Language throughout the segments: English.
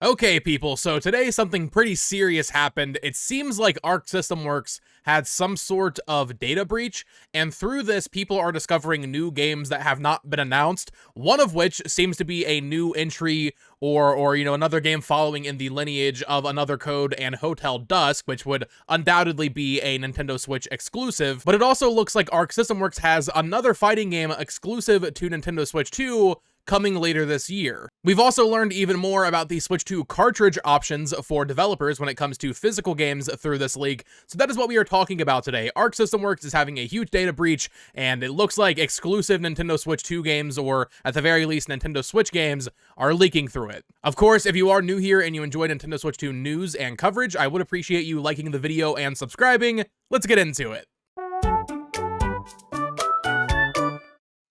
Okay, people, so today something pretty serious happened. It seems like Arc System Works had some sort of data breach, and through this, people are discovering new games that have not been announced, one of which seems to be a new entry or another game following in the lineage of Another Code and Hotel Dusk, which would undoubtedly be a Nintendo Switch exclusive. But it also looks like Arc System Works has another fighting game exclusive to Nintendo Switch 2 coming later this year. We've also learned even more about the Switch 2 cartridge options for developers when it comes to physical games through this leak, so that is what we are talking about today. Arc System Works is having a huge data breach, and it looks like exclusive Nintendo Switch 2 games, or at the very least Nintendo Switch games, are leaking through it. Of course, if you are new here and you enjoy Nintendo Switch 2 news and coverage, I would appreciate you liking the video and subscribing. Let's get into it.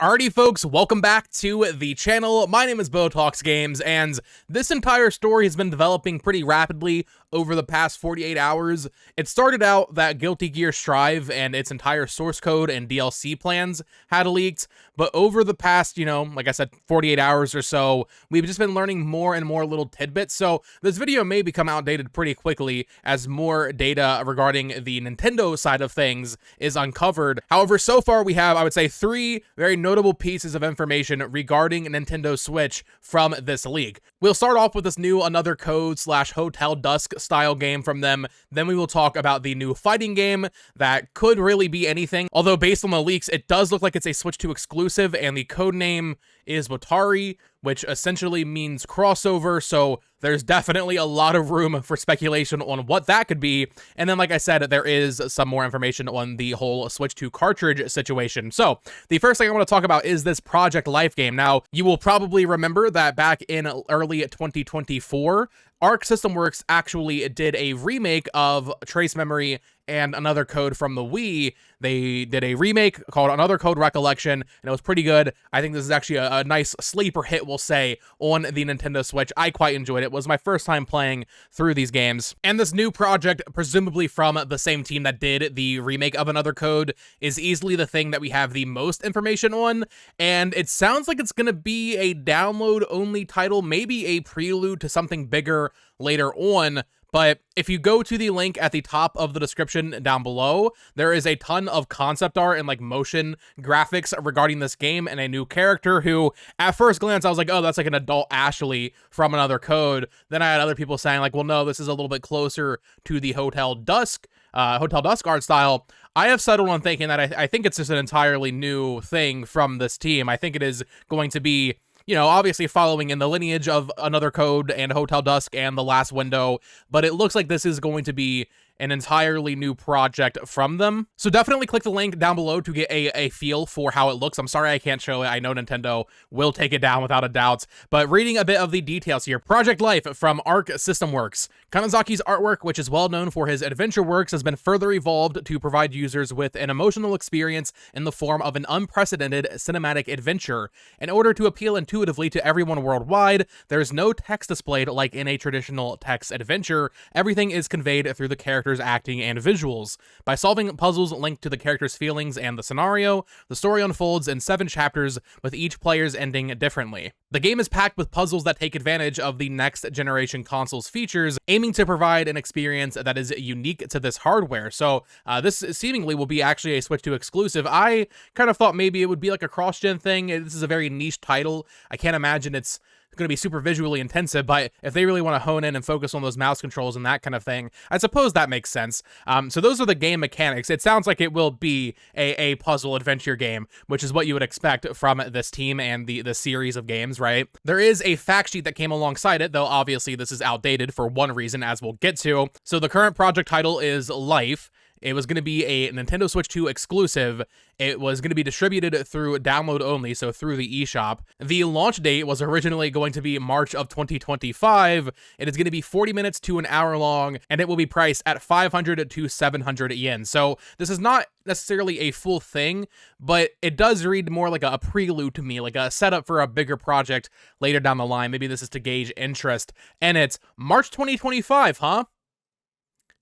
Alrighty folks, welcome back to the channel. My name is Botox Games, and this entire story has been developing pretty rapidly over the past 48 hours. It started out that Guilty Gear Strive and its entire source code and DLC plans had leaked, but over the past, like I said, 48 hours or so, we've just been learning more and more little tidbits, so this video may become outdated pretty quickly as more data regarding the Nintendo side of things is uncovered. However, so far we have, I would say, three very notable pieces of information regarding Nintendo Switch from this leak. We'll start off with this new Another Code / Hotel Dusk style game from them. Then we will talk about the new fighting game that could really be anything. Although based on the leaks, it does look like it's a Switch 2 exclusive, and the code name is Watari, which essentially means crossover, so there's definitely a lot of room for speculation on what that could be. And then, like I said, there is some more information on the whole Switch 2 cartridge situation. So the first thing I want to talk about is this Project Life game. Now, you will probably remember that back in early 2024, Arc System Works actually did a remake of Trace Memory and Another Code from the Wii. They did a remake called Another Code Recollection, and it was pretty good. I think this is actually a nice sleeper hit, we'll say, on the Nintendo Switch. I quite enjoyed it. It was my first time playing through these games. And this new project, presumably from the same team that did the remake of Another Code, is easily the thing that we have the most information on, and it sounds like it's going to be a download-only title, maybe a prelude to something bigger later on. But if you go to the link at the top of the description down below, there is a ton of concept art and motion graphics regarding this game and a new character who, at first glance, I was like, oh, that's like an adult Ashley from Another Code. Then I had other people saying well, no, this is a little bit closer to the Hotel Dusk art style. I have settled on thinking that I think it's just an entirely new thing from this team. I think it is going to be, obviously following in the lineage of Another Code and Hotel Dusk and The Last Window, but it looks like this is going to be an entirely new project from them. So definitely click the link down below to get a feel for how it looks. I'm sorry I can't show it. I know Nintendo will take it down without a doubt, but reading a bit of the details here. Project Life from Arc System Works. Kanazaki's artwork, which is well known for his adventure works, has been further evolved to provide users with an emotional experience in the form of an unprecedented cinematic adventure. In order to appeal intuitively to everyone worldwide, there's no text displayed like in a traditional text adventure. Everything is conveyed through the character's acting and visuals. By solving puzzles linked to the character's feelings and the scenario, the story unfolds in 7 chapters, with each player's ending differently. The game is packed with puzzles that take advantage of the next generation console's features, aiming to provide an experience that is unique to this hardware. So this seemingly will be actually a Switch 2 exclusive. I kind of thought maybe it would be like a cross-gen thing. This is a very niche title. I can't imagine it's going to be super visually intensive, but if they really want to hone in and focus on those mouse controls and that kind of thing, I suppose that makes sense. So those are the game mechanics. It sounds like it will be a puzzle adventure game, which is what you would expect from this team and the series of games, right? There is a fact sheet that came alongside it, though obviously this is outdated for one reason, as we'll get to. So the current project title is Life. It was going to be a Nintendo Switch 2 exclusive. It was going to be distributed through download only, so through the eShop. The launch date was originally going to be March of 2025. It is going to be 40 minutes to an hour long, and it will be priced at 500 to 700 yen. So this is not necessarily a full thing, but it does read more like a prelude to me, like a setup for a bigger project later down the line. Maybe this is to gauge interest. And it's March 2025, huh?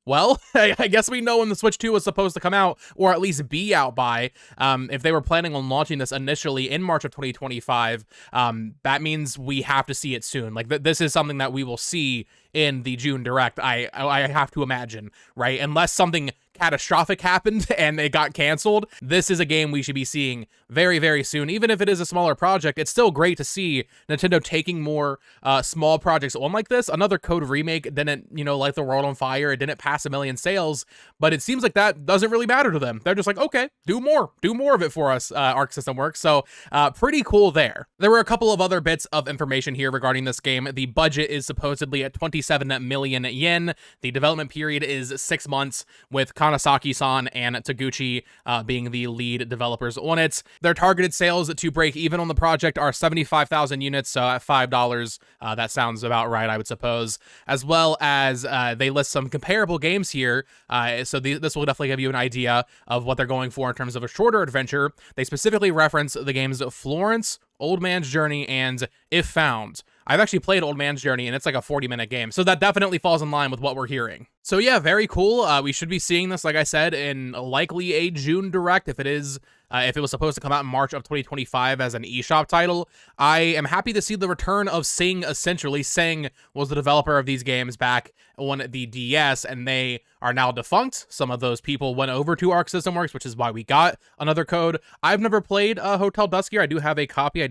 Well, I guess we know when the Switch 2 was supposed to come out, or at least be out by. If they were planning on launching this initially in March of 2025, that means we have to see it soon. Like, this is something that we will see in the June Direct, I have to imagine, right? Unless something catastrophic happened and it got canceled, this is a game we should be seeing very, very soon. Even if it is a smaller project, it's still great to see Nintendo taking more small projects on like this. Another Code remake didn't, light the world on fire. It didn't pass 1 million sales, but it seems like that doesn't really matter to them. They're just like, okay, do more of it for us, Arc System Works. So pretty cool there. There were a couple of other bits of information here regarding this game. The budget is supposedly at 27 million yen. The development period is 6 months, with Kanasaki-san and Taguchi being the lead developers on it. Their targeted sales to break even on the project are 75,000 units, so at $5, that sounds about right, I would suppose. As well as they list some comparable games here, so this will definitely give you an idea of what they're going for in terms of a shorter adventure. They specifically reference the games Florence, Old Man's Journey, and If Found. I've actually played Old Man's Journey, and it's like a 40-minute game, so that definitely falls in line with what we're hearing. So yeah, very cool. We should be seeing this, like I said, in likely a June Direct, if it was supposed to come out in March of 2025 as an eShop title. I am happy to see the return of Sing, essentially. Sing was the developer of these games back on the DS, and they are now defunct. Some of those people went over to Arc System Works, which is why we got another code. I've never played Hotel Duskier. I do have a copy.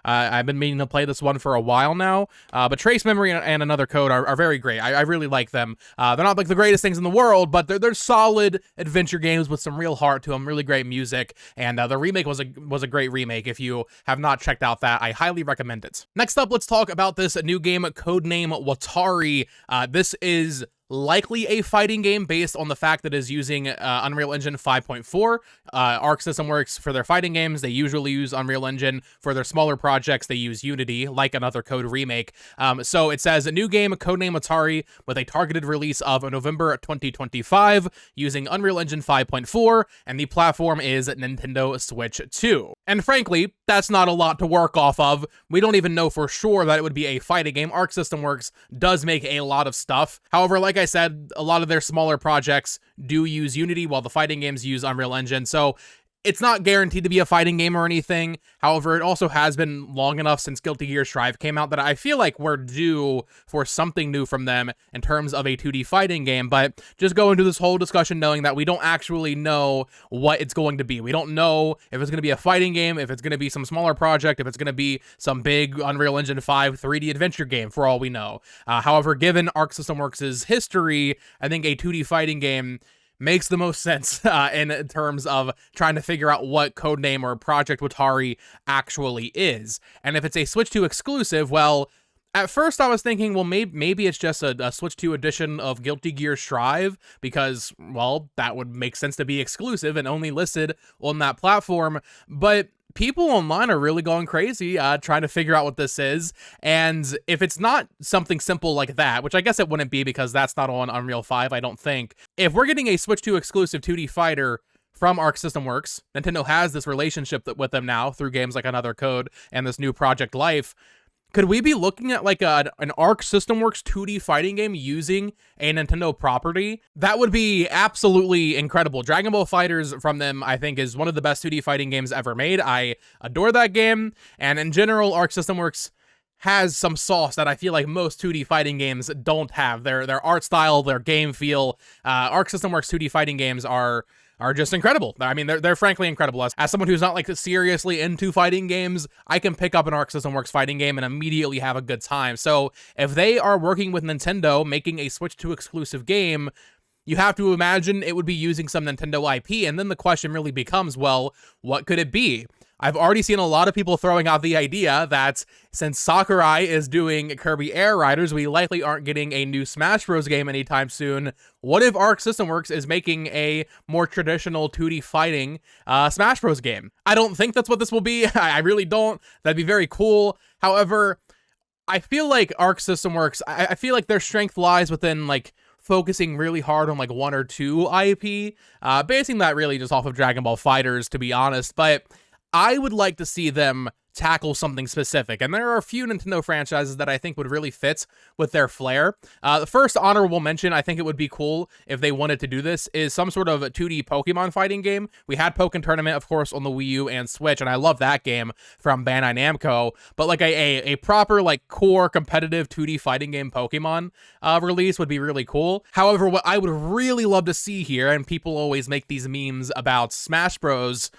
I've been meaning to play this one for a while now, but Trace Memory and another code are very great. I really like them. They're not like the greatest things in the world, but they're solid adventure games with some real heart to them, really great music, and the remake was a great remake. If you have not checked out that, I highly recommend it. Next up, let's talk about this new game, codename Watari. This is likely a fighting game based on the fact that it is using Unreal Engine 5.4. Arc System Works, for their fighting games, they usually use Unreal Engine. For their smaller projects, they use Unity, like another Code remake. So it says, a new game, codename Watari, with a targeted release of November 2025, using Unreal Engine 5.4, and the platform is Nintendo Switch 2. And frankly, that's not a lot to work off of. We don't even know for sure that it would be a fighting game. Arc System Works does make a lot of stuff. However, like I said, a lot of their smaller projects do use Unity, while the fighting games use Unreal Engine, so it's not guaranteed to be a fighting game or anything. However, it also has been long enough since Guilty Gear Strive came out that I feel like we're due for something new from them in terms of a 2D fighting game, but just go into this whole discussion knowing that we don't actually know what it's going to be. We don't know if it's going to be a fighting game, if it's going to be some smaller project, if it's going to be some big Unreal Engine 5 3D adventure game, for all we know. However, given Arc System Works' history, I think a 2D fighting game makes the most sense in terms of trying to figure out what codename or Project Watari actually is. And if it's a Switch 2 exclusive, well, at first I was thinking, well, maybe it's just a Switch 2 edition of Guilty Gear Strive, because, well, that would make sense to be exclusive and only listed on that platform. But people online are really going crazy trying to figure out what this is, and if it's not something simple like that, which I guess it wouldn't be because that's not on Unreal 5, I don't think. If we're getting a Switch 2 exclusive 2D fighter from Arc System Works, Nintendo has this relationship with them now through games like Another Code and this new Project Life, could we be looking at like an Arc System Works 2D fighting game using a Nintendo property? That would be absolutely incredible. Dragon Ball FighterZ from them, I think, is one of the best 2D fighting games ever made. I adore that game, and in general, Arc System Works has some sauce that I feel like most 2D fighting games don't have. Their art style, their game feel. Arc System Works 2D fighting games are just incredible. I mean, they're frankly incredible. As someone who's not like seriously into fighting games, I can pick up an Arc System Works fighting game and immediately have a good time. So if they are working with Nintendo, making a Switch 2 exclusive game, you have to imagine it would be using some Nintendo IP, and then the question really becomes, well, what could it be? I've already seen a lot of people throwing out the idea that since Sakurai is doing Kirby Air Riders, we likely aren't getting a new Smash Bros. Game anytime soon. What if Arc System Works is making a more traditional 2D fighting Smash Bros. Game? I don't think that's what this will be. I really don't. That'd be very cool. However, I feel like Arc System Works, I feel like their strength lies within like focusing really hard on like one or two IP, basing that really just off of Dragon Ball FighterZ, to be honest, but I would like to see them tackle something specific. And there are a few Nintendo franchises that I think would really fit with their flair. The first honorable mention, I think it would be cool if they wanted to do this, is some sort of a 2D Pokemon fighting game. We had Pokken Tournament, of course, on the Wii U and Switch, and I love that game from Bandai Namco, but like a proper like core competitive 2D fighting game Pokemon release would be really cool. However, what I would really love to see here, and people always make these memes about Smash Bros.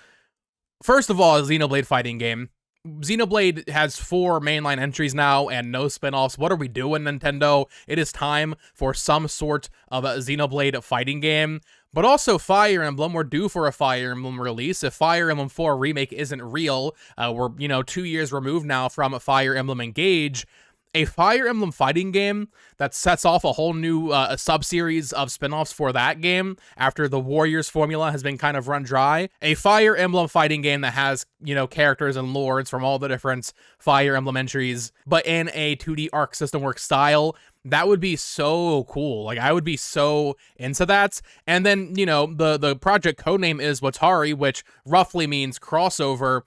First of all, a Xenoblade fighting game. Xenoblade has 4 mainline entries now and no spin-offs. What are we doing, Nintendo? It is time for some sort of a Xenoblade fighting game. But also Fire Emblem, we're due for a Fire Emblem release. If Fire Emblem 4 Remake isn't real, we're, 2 years removed now from Fire Emblem Engage. A Fire Emblem fighting game that sets off a whole new sub-series of spin-offs for that game after the Warriors formula has been kind of run dry. A Fire Emblem fighting game that has, characters and lords from all the different Fire Emblem entries, but in a 2D Arc System Works style. That would be so cool. Like, I would be so into that. And then, the project codename is Watari, which roughly means crossover.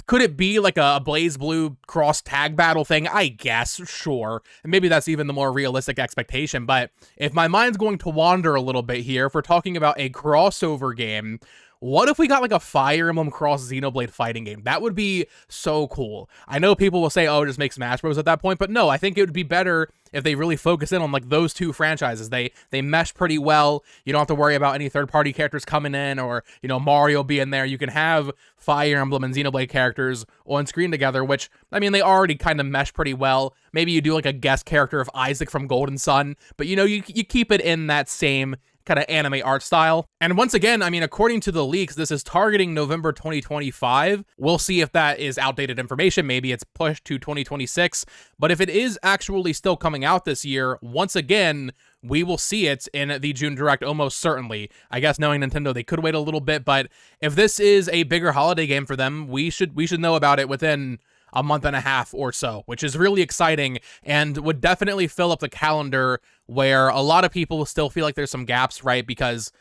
Could it be like a Blaze Blue cross tag battle thing? I guess, sure. And maybe that's even the more realistic expectation. But if my mind's going to wander a little bit here, if we're talking about a crossover game, what if we got like a Fire Emblem cross Xenoblade fighting game? That would be so cool. I know people will say, oh, just make Smash Bros. At that point, but no, I think it would be better if they really focus in on like those 2 franchises. They mesh pretty well. You don't have to worry about any third-party characters coming in or, Mario being there. You can have Fire Emblem and Xenoblade characters on screen together, which, I mean, they already kind of mesh pretty well. Maybe you do like a guest character of Isaac from Golden Sun, but you keep it in that same kind of anime art style. And once again, I mean, according to the leaks, this is targeting November 2025. We'll see if that is outdated information. Maybe it's pushed to 2026. But if it is actually still coming out this year, once again, we will see it in the June Direct almost certainly. I guess knowing Nintendo, they could wait a little bit, but if this is a bigger holiday game for them, we should know about it within a month and a half or so, which is really exciting and would definitely fill up the calendar where a lot of people will still feel like there's some gaps, right? Because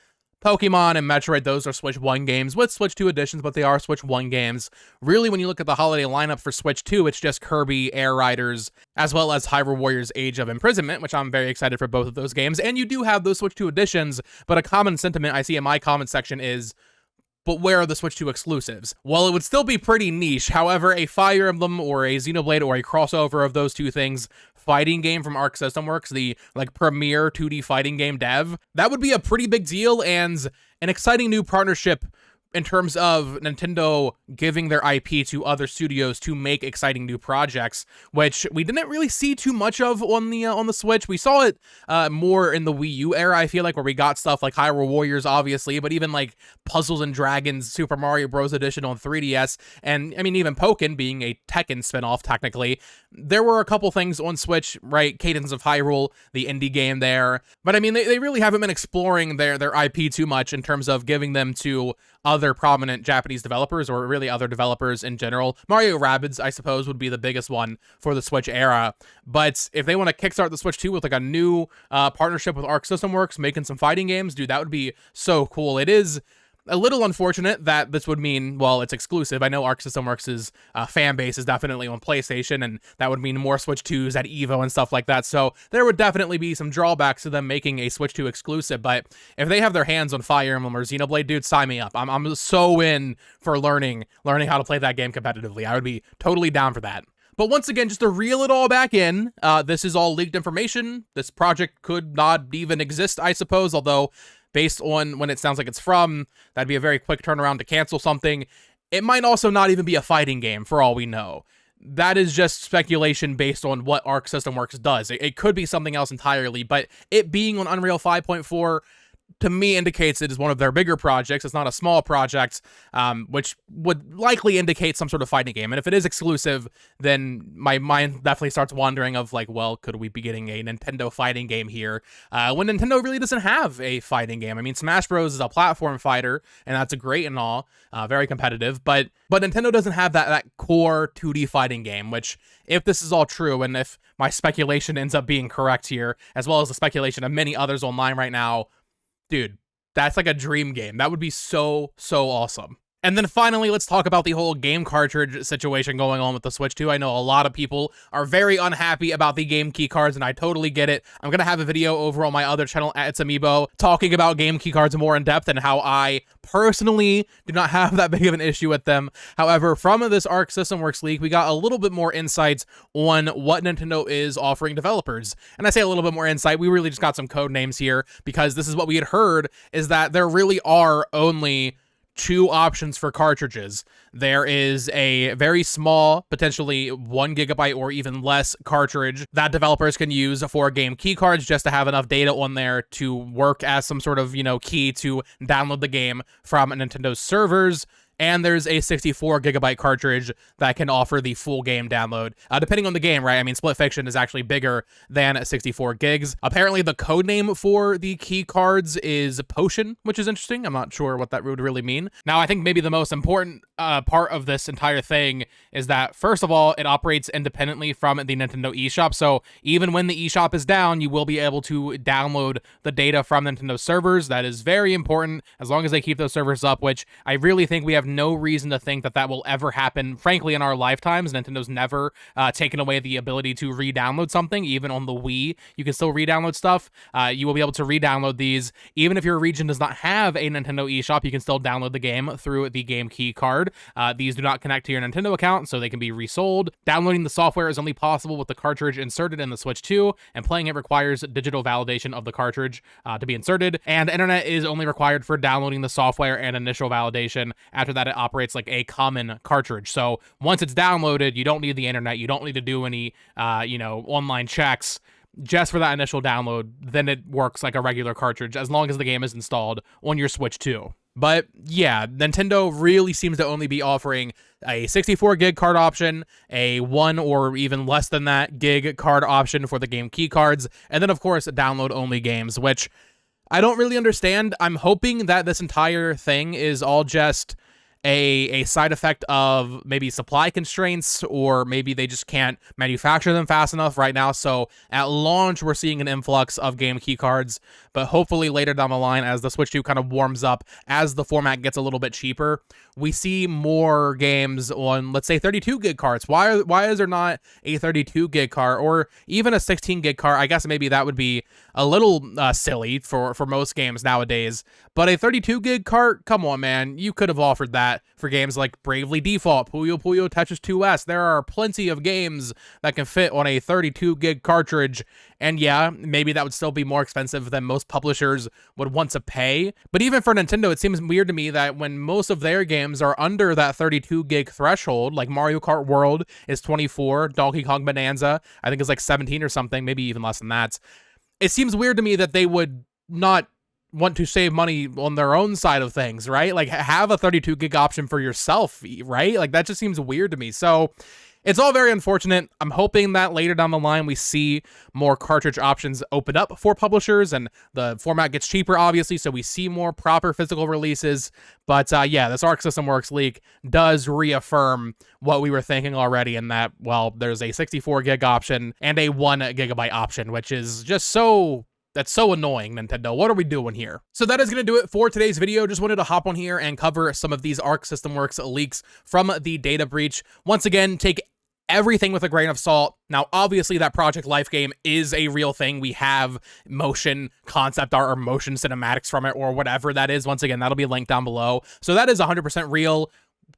Pokemon and Metroid, those are Switch 1 games with Switch 2 editions, but they are Switch 1 games. Really, when you look at the holiday lineup for Switch 2, it's just Kirby, Air Riders, as well as Hyrule Warriors Age of Imprisonment, which I'm very excited for both of those games. And you do have those Switch 2 editions, but a common sentiment I see in my comment section is, but where are the Switch 2 exclusives? Well, it would still be pretty niche. However, a Fire Emblem or a Xenoblade or a crossover of those 2 things, fighting game from Arc System Works, the premier 2D fighting game dev, that would be a pretty big deal and an exciting new partnership in terms of Nintendo giving their IP to other studios to make exciting new projects, which we didn't really see too much of on the Switch. We saw it more in the Wii U era, I feel like, where we got stuff like Hyrule Warriors, obviously, but even like Puzzles and Dragons Super Mario Bros. Edition on 3DS, and I mean, even Pokken being a Tekken spinoff, technically. There were a couple things on Switch, right? Cadence of Hyrule, the indie game there. But I mean, they really haven't been exploring their IP too much in terms of giving them to other prominent Japanese developers, or really other developers in general. Mario Rabbids, I suppose, would be the biggest one for the Switch era. But if they want to kickstart the Switch 2 with like a new partnership with Arc System Works, making some fighting games, dude, that would be so cool. It is a little unfortunate that this would mean, well, it's exclusive. I know Arc System Works' fan base is definitely on PlayStation, and that would mean more Switch 2s at EVO and stuff like that. So there would definitely be some drawbacks to them making a Switch 2 exclusive. But if they have their hands on Fire Emblem or Xenoblade, dude, sign me up. I'm so in for learning how to play that game competitively. I would be totally down for that. But once again, just to reel it all back in, this is all leaked information. This project could not even exist, I suppose, although based on when it sounds like it's from, that'd be a very quick turnaround to cancel something. It might also not even be a fighting game, for all we know. That is just speculation based on what Arc System Works does. It could be something else entirely, but it being on Unreal 5.4, to me, indicates it is one of their bigger projects. It's not a small project, which would likely indicate some sort of fighting game. And if it is exclusive, then my mind definitely starts wandering of like, well, could we be getting a Nintendo fighting game here? When Nintendo really doesn't have a fighting game. I mean, Smash Bros. Is a platform fighter, and that's great and all, very competitive, but Nintendo doesn't have that core 2D fighting game, which, if this is all true, and if my speculation ends up being correct here, as well as the speculation of many others online right now, dude, that's like a dream game. That would be so awesome. And then finally, let's talk about the whole game cartridge situation going on with the Switch 2. I know a lot of people are very unhappy about the game key cards, and I totally get it. I'm going to have a video over on my other channel, at It's Amiibo, talking about game key cards more in depth and how I personally do not have that big of an issue with them. However, from this Arc System Works leak, we got a little bit more insights on what Nintendo is offering developers. And I say a little bit more insight, we really just got some code names here, because this is what we had heard, is that there really are only two options for cartridges. There is a very small, potentially 1 GB or even less cartridge that developers can use for game key cards just to have enough data on there to work as some sort of, key to download the game from Nintendo's servers. And there's a 64 GB cartridge that can offer the full game download, depending on the game, right? I mean, Split Fiction is actually bigger than 64 gigs. Apparently, the code name for the key cards is Potion, which is interesting. I'm not sure what that would really mean. Now, I think maybe the most important part of this entire thing is that, first of all, it operates independently from the Nintendo eShop. So even when the eShop is down, you will be able to download the data from Nintendo servers. That is very important, as long as they keep those servers up, which I really think we have no reason to think that that will ever happen. Frankly, in our lifetimes, Nintendo's never taken away the ability to re-download something. Even on the Wii, you can still re-download stuff. You will be able to re-download these. Even if your region does not have a Nintendo eShop, you can still download the game through the game key card. These do not connect to your Nintendo account, so they can be resold. Downloading the software is only possible with the cartridge inserted in the Switch 2, and playing it requires digital validation of the cartridge to be inserted. And internet is only required for downloading the software and initial validation. After that, it operates like a common cartridge. So once it's downloaded, you don't need the internet, you don't need to do any online checks. Just for that initial download, then it works like a regular cartridge as long as the game is installed on your Switch 2. But yeah, Nintendo really seems to only be offering a 64 gig card option, a 1 or even less than that gig card option for the game key cards, and then of course download only games, which I don't really understand. I'm hoping that this entire thing is all just a side effect of maybe supply constraints, or maybe they just can't manufacture them fast enough right now. So at launch, we're seeing an influx of game key cards, but hopefully later down the line, as the Switch 2 kind of warms up, as the format gets a little bit cheaper, we see more games on, let's say, 32 gig cards. Why is there not a 32 gig card or even a 16 gig card? I guess maybe that would be a little silly for most games nowadays, but a 32 gig cart, come on, man, you could have offered that for games like Bravely Default, Puyo Puyo Tetris 2S. There are plenty of games that can fit on a 32 gig cartridge, and yeah, maybe that would still be more expensive than most publishers would want to pay. But even for Nintendo, it seems weird to me that when most of their games are under that 32 gig threshold, like Mario Kart World is 24, Donkey Kong Bonanza, I think is like 17 or something, maybe even less than that. It seems weird to me that they would not want to save money on their own side of things, right? Like, have a 32 gig option for yourself, right? Like, that just seems weird to me. So it's all very unfortunate. I'm hoping that later down the line we see more cartridge options open up for publishers and the format gets cheaper, obviously, so we see more proper physical releases. But yeah, this Arc System Works leak does reaffirm what we were thinking already, in that, well, there's a 64 gig option and a 1 GB option, which is just that's so annoying, Nintendo. What are we doing here? So that is going to do it for today's video. Just wanted to hop on here and cover some of these Arc System Works leaks from the data breach. Once again, take everything with a grain of salt. Now, obviously, that Project Life game is a real thing. We have motion concept art or motion cinematics from it, or whatever that is. Once again, that'll be linked down below. So that is 100% real.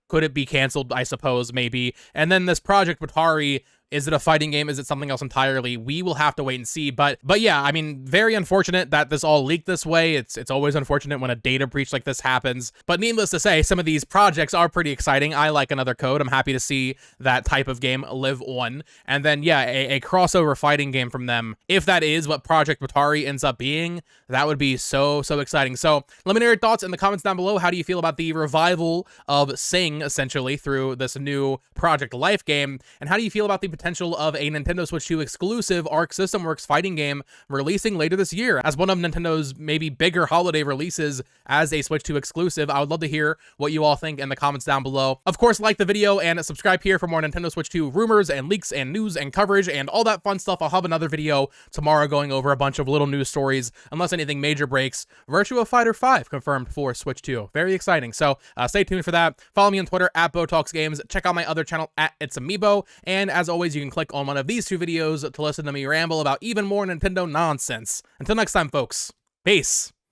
Could it be canceled? I suppose, maybe. And then this Project Watari, is it a fighting game? Is it something else entirely? We will have to wait and see. But yeah, I mean, very unfortunate that this all leaked this way. It's always unfortunate when a data breach like this happens. But needless to say, some of these projects are pretty exciting. I like Another Code. I'm happy to see that type of game live on. And then, yeah, a crossover fighting game from them. If that is what Project Watari ends up being, that would be so exciting. So let me know your thoughts in the comments down below. How do you feel about the revival of Sing, essentially, through this new Project Life game? And how do you feel about the potential of a Nintendo Switch 2 exclusive Arc System Works fighting game releasing later this year as one of Nintendo's maybe bigger holiday releases as a Switch 2 exclusive. I would love to hear what you all think in the comments down below. Of course, like the video and subscribe here for more Nintendo Switch 2 rumors and leaks and news and coverage and all that fun stuff. I'll have another video tomorrow going over a bunch of little news stories, unless anything major breaks. Virtua Fighter 5 confirmed for Switch 2. Very exciting. So stay tuned for that. Follow me on Twitter at BoTalksGames. Check out my other channel at It's Amiibo. And as always, you can click on one of these two videos to listen to me ramble about even more Nintendo nonsense. Until next time, folks. Peace.